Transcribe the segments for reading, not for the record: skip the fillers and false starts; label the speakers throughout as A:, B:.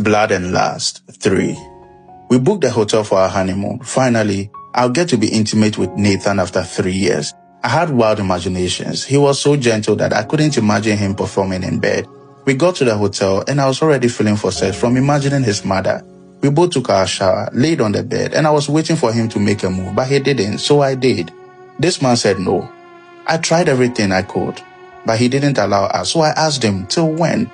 A: Blood and Lust 3. We booked a hotel for our honeymoon. Finally, I'll get to be intimate with Nathan after 3 years. I had wild imaginations. He was so gentle that I couldn't imagine him performing in bed. We got to the hotel and I was already feeling for sex from imagining his mother. We both took our shower, laid on the bed, and I was waiting for him to make a move, but he didn't, so I did. This man said no. I tried everything I could, but he didn't allow us, so I asked him, till when?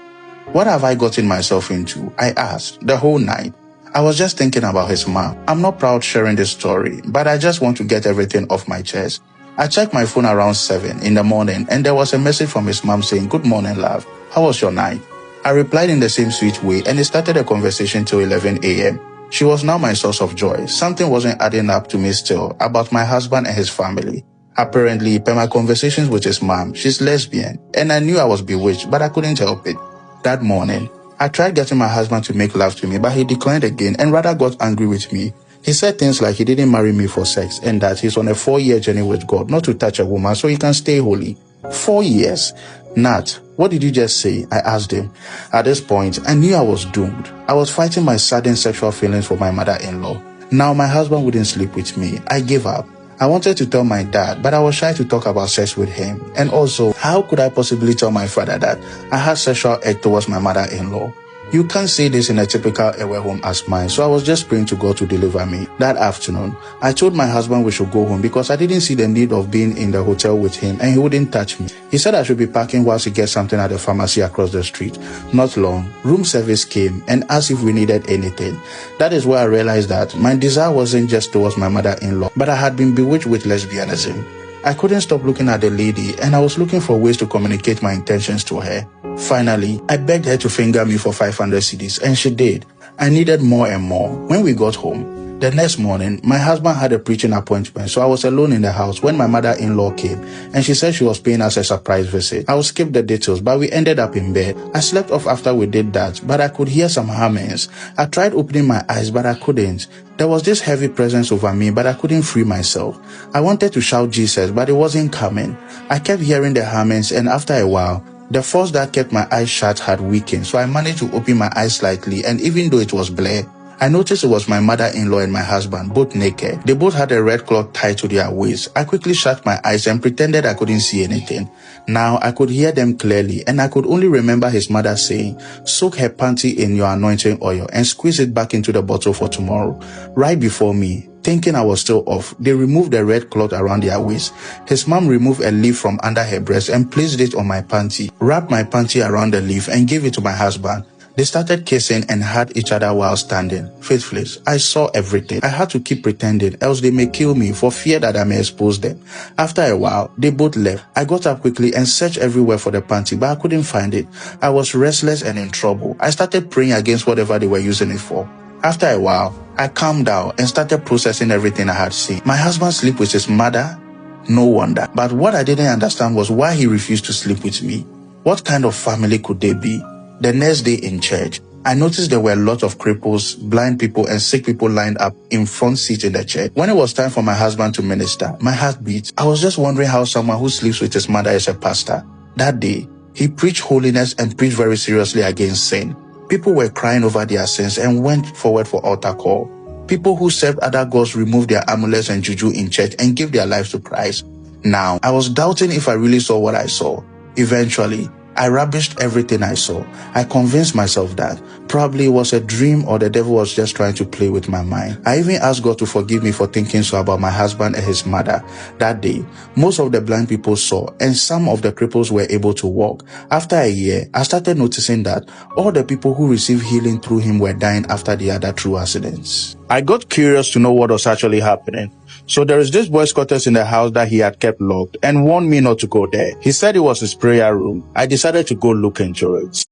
A: What have I gotten myself into? I asked, the whole night. I was just thinking about his mom. I'm not proud sharing this story, but I just want to get everything off my chest. I checked my phone around 7 in the morning, and there was a message from his mom saying, "Good morning, love. How was your night?" I replied in the same sweet way, and it started a conversation till 11 a.m. She was now my source of joy. Something wasn't adding up to me still about my husband and his family. Apparently, per my conversations with his mom, she's lesbian, and I knew I was bewitched, but I couldn't help it. That morning, I tried getting my husband to make love to me, but he declined again and rather got angry with me. He said things like he didn't marry me for sex and that he's on a 4-year journey with God not to touch a woman so he can stay holy. 4 years? Nat, what did you just say? I asked him. At this point, I knew I was doomed. I was fighting my sudden sexual feelings for my mother-in-law. Now my husband wouldn't sleep with me. I gave up. I wanted to tell my dad, but I was shy to talk about sex with him. And also, how could I possibly tell my father that I had sexual act towards my mother-in-law? You can't say this in a typical away home as mine, so I was just praying to God to deliver me. That afternoon, I told my husband we should go home because I didn't see the need of being in the hotel with him and he wouldn't touch me. He said I should be parking whilst he gets something at the pharmacy across the street. Not long, room service came and asked if we needed anything. That is where I realized that my desire wasn't just towards my mother-in-law, but I had been bewitched with lesbianism. I couldn't stop looking at the lady and I was looking for ways to communicate my intentions to her. Finally, I begged her to finger me for 500 cedis and she did. I needed more and more. When we got home, the next morning, my husband had a preaching appointment, so I was alone in the house when my mother-in-law came and she said she was paying us a surprise visit. I will skip the details, but we ended up in bed. I slept off after we did that, but I could hear some hummings. I tried opening my eyes, but I couldn't. There was this heavy presence over me, but I couldn't free myself. I wanted to shout Jesus, but it wasn't coming. I kept hearing the hummings, and after a while, the force that kept my eyes shut had weakened, so I managed to open my eyes slightly, and even though it was blurred, I noticed it was my mother-in-law and my husband, both naked. They both had a red cloth tied to their waists. I quickly shut my eyes and pretended I couldn't see anything. Now I could hear them clearly, and I could only remember his mother saying, "Soak her panty in your anointing oil and squeeze it back into the bottle for tomorrow." Right before me, thinking I was still off, they removed the red cloth around their waist. His mom removed a leaf from under her breast and placed it on my panty, wrapped my panty around the leaf and gave it to my husband. They started kissing and had each other while standing. Faithless, I saw everything. I had to keep pretending, else they may kill me for fear that I may expose them. After a while, they both left. I got up quickly and searched everywhere for the panty, but I couldn't find it. I was restless and in trouble. I started praying against whatever they were using it for. After a while, I calmed down and started processing everything I had seen. My husband slept with his mother? No wonder. But what I didn't understand was why he refused to sleep with me. What kind of family could they be? The next day in church, I noticed there were a lot of cripples, blind people, and sick people lined up in front seats in the church. When it was time for my husband to minister, my heart beat. I was just wondering how someone who sleeps with his mother is a pastor. That day, he preached holiness and preached very seriously against sin. People were crying over their sins and went forward for altar call. People who served other gods removed their amulets and juju in church and gave their lives to Christ. Now, I was doubting if I really saw what I saw. Eventually, I rubbished everything I saw. I convinced myself that probably it was a dream or the devil was just trying to play with my mind. I even asked God to forgive me for thinking so about my husband and his mother. That day, most of the blind people saw and some of the cripples were able to walk. After a year, I started noticing that all the people who received healing through him were dying after the other true accidents. I got curious to know what was actually happening. So there is this boy's quarters in the house that he had kept locked and warned me not to go there. He said it was his prayer room. I decided to go look into it.